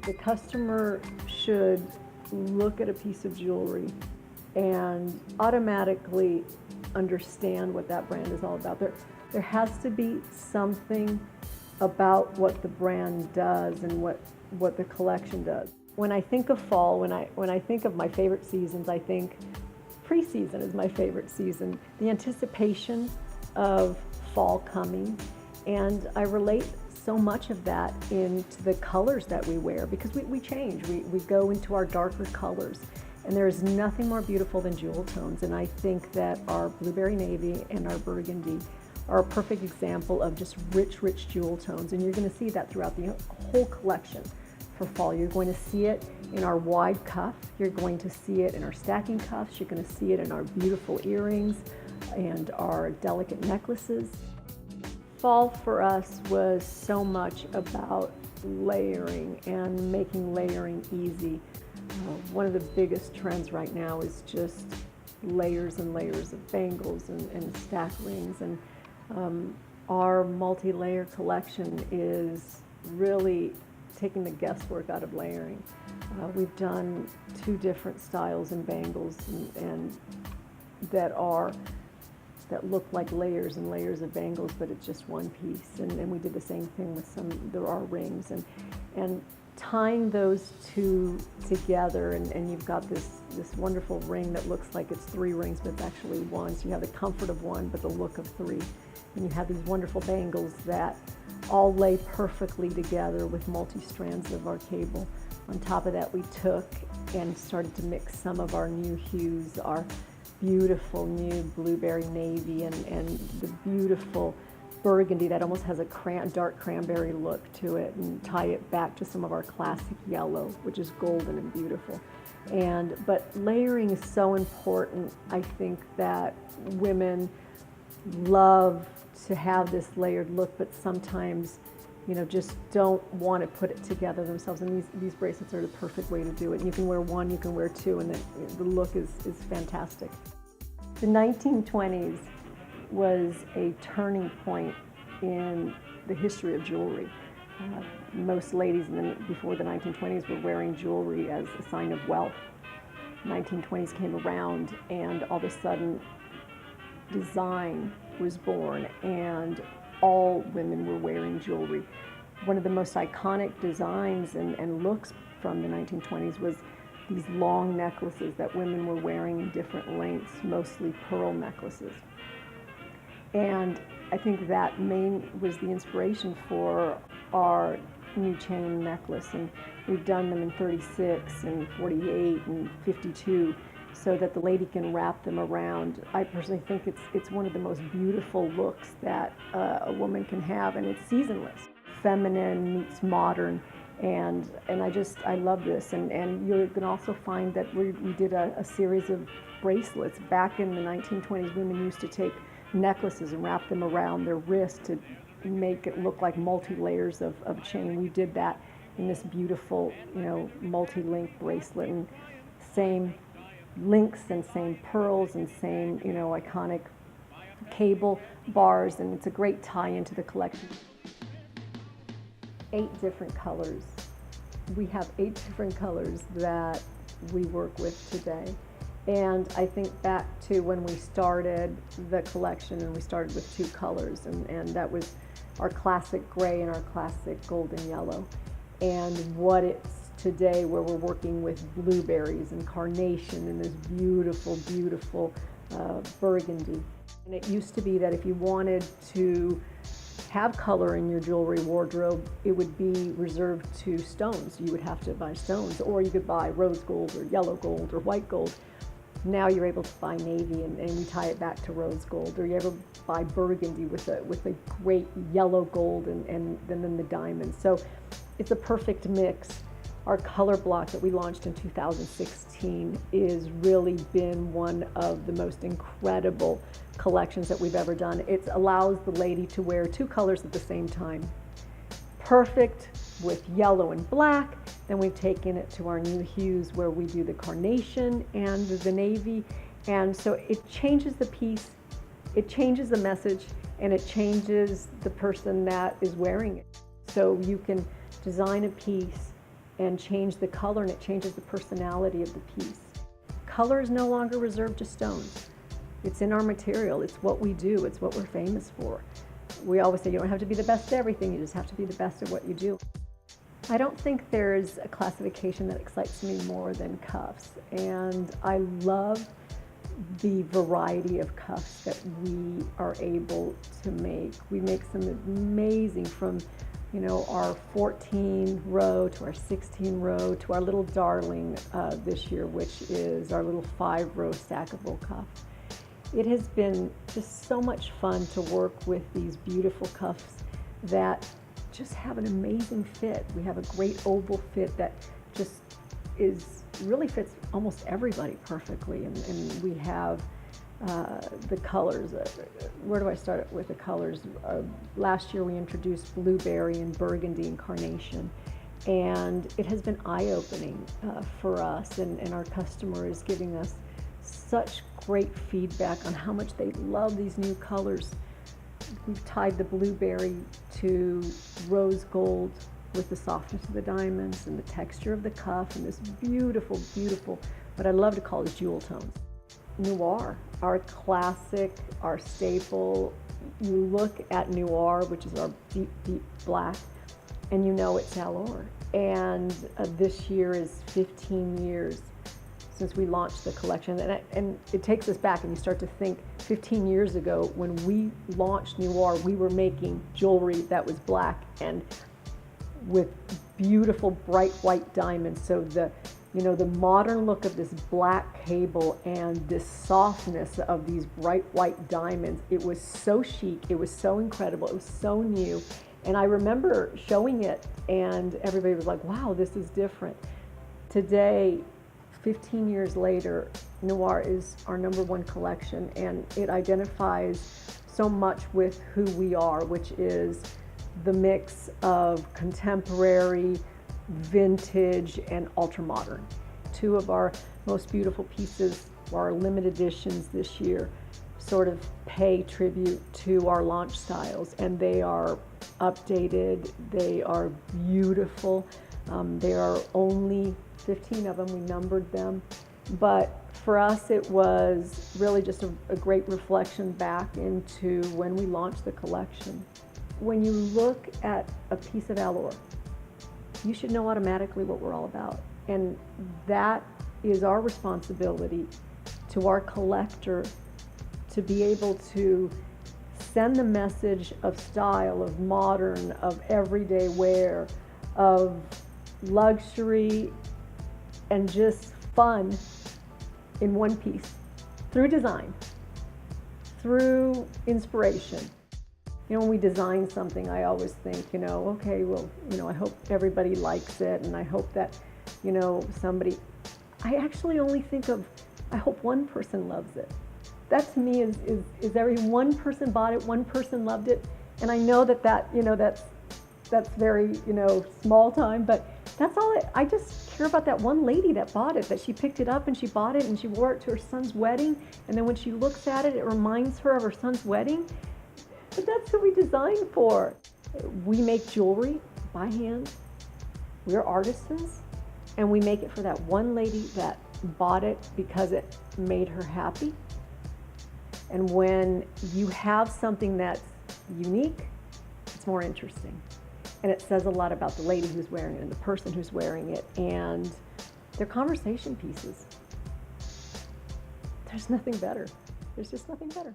The customer should look at a piece of jewelry and automatically understand what that brand is all about. There has to be something about what the brand does and what the collection does. When I think of fall, when I think of my favorite seasons, I think pre-season is my favorite season. The anticipation of fall coming, and I relate so much of that into the colors that we wear, because we change, we go into our darker colors, and there is nothing more beautiful than jewel tones. And I think that our blueberry navy and our burgundy are a perfect example of just rich jewel tones, and you're going to see that throughout the whole collection for fall. You're going to see it in our wide cuff, you're going to see it in our stacking cuffs, you're going to see it in our beautiful earrings and our delicate necklaces. Fall for us was so much about layering and making layering easy. One of the biggest trends right now is just layers and layers of bangles and stack rings, and our multi-layer collection is really taking the guesswork out of layering. We've done 2 different styles in bangles and that look like layers and layers of bangles, but it's just one piece. And we did the same thing with there are rings, and tying those 2 together, and you've got this wonderful ring that looks like it's 3 rings, but it's actually 1. So you have the comfort of 1, but the look of 3. And you have these wonderful bangles that all lay perfectly together with multi-strands of our cable. On top of that, we took and started to mix some of our new hues, our beautiful new blueberry navy and the beautiful burgundy that almost has a dark cranberry look to it, and tie it back to some of our classic yellow, which is golden and beautiful. But layering is so important. I think that women love to have this layered look, but sometimes just don't want to put it together themselves, and these bracelets are the perfect way to do it. And you can wear 1, you can wear 2, and the look is fantastic. The 1920s was a turning point in the history of jewelry. Most ladies before the 1920s were wearing jewelry as a sign of wealth. 1920s came around, and all of a sudden design was born, and all women were wearing jewelry. One of the most iconic designs and looks from the 1920s was these long necklaces that women were wearing in different lengths, mostly pearl necklaces. And I think that was the inspiration for our new chain necklace, and we've done them in 36 and 48 and 52, so that the lady can wrap them around. I personally think it's one of the most beautiful looks that a woman can have, and it's seasonless. Feminine meets modern, and I love this. And you're going to also find that we did a series of bracelets. Back in the 1920s, women used to take necklaces and wrap them around their wrist to make it look like multi-layers of chain. We did that in this beautiful, multi-link bracelet, and same links and same pearls and same, iconic cable bars, and it's a great tie into the collection. 8 different colors. We have 8 different colors that we work with today. And I think back to when we started the collection, and we started with 2 colors, and that was our classic gray and our classic golden yellow. And what it's today, where we're working with blueberries and carnation and this beautiful burgundy. And it used to be that if you wanted to have color in your jewelry wardrobe, it would be reserved to stones. You would have to buy stones, or you could buy rose gold or yellow gold or white gold. Now you're able to buy navy and we tie it back to rose gold, or you ever buy burgundy with a great yellow gold and then the diamonds. So it's a perfect mix. Our color block that we launched in 2016 is really been one of the most incredible collections that we've ever done. It allows the lady to wear 2 colors at the same time. Perfect with yellow and black. Then we've taken it to our new hues, where we do the carnation and the navy. And so it changes the piece, it changes the message, and it changes the person that is wearing it. So you can design a piece and change the color, and it changes the personality of the piece. Color is no longer reserved to stones. It's in our material. It's what we do. It's what we're famous for. We always say you don't have to be the best at everything. You just have to be the best at what you do. I don't think there's a classification that excites me more than cuffs, and I love the variety of cuffs that we are able to make. We make some amazing, from our 14 row to our 16 row to our little darling this year, which is our little 5 row stackable cuff. It has been just so much fun to work with these beautiful cuffs that just have an amazing fit. We have a great oval fit that just really fits almost everybody perfectly, and we have the colors. Where do I start with the colors? Last year we introduced blueberry and burgundy and carnation, and it has been eye-opening for us, and our customer is giving us such great feedback on how much they love these new colors. We've tied the blueberry to rose gold with the softness of the diamonds and the texture of the cuff and this beautiful, beautiful, what I love to call is jewel tones. Noir, our classic, our staple. You look at Noir, which is our deep, deep black, and you know it's ALOR. And this year is 15 years since we launched the collection, and it takes us back, and you start to think 15 years ago when we launched Noir, we were making jewelry that was black and with beautiful bright white diamonds. So the modern look of this black cable and this softness of these bright white diamonds, it was so chic, it was so incredible, it was so new. And I remember showing it and everybody was like, wow, this is different. Today, 15 years later, Noir is our #1 collection, and it identifies so much with who we are, which is the mix of contemporary, vintage, and ultra-modern. 2 of our most beautiful pieces are limited editions this year, sort of pay tribute to our launch styles, and they are updated, they are beautiful. There are only 15 of them, we numbered them, but for us it was really just a great reflection back into when we launched the collection. When you look at a piece of ALOR, you should know automatically what we're all about, and that is our responsibility to our collector to be able to send the message of style, of modern, of everyday wear, of luxury, and just fun in one piece, through design, through inspiration. When we design something, I always think, okay, well, I hope everybody likes it, and I hope that, I actually only think of, I hope one person loves it. That to me is every one person bought it, one person loved it, and I know that's very, small time, but that's all. I just care about that one lady that bought it, that she picked it up and she bought it and she wore it to her son's wedding, and then when she looks at it, it reminds her of her son's wedding. But that's who we design for. We make jewelry by hand. We're artisans, and we make it for that one lady that bought it because it made her happy. And when you have something that's unique, it's more interesting. And it says a lot about the lady who's wearing it and the person who's wearing it, and they're conversation pieces. There's nothing better. There's just nothing better.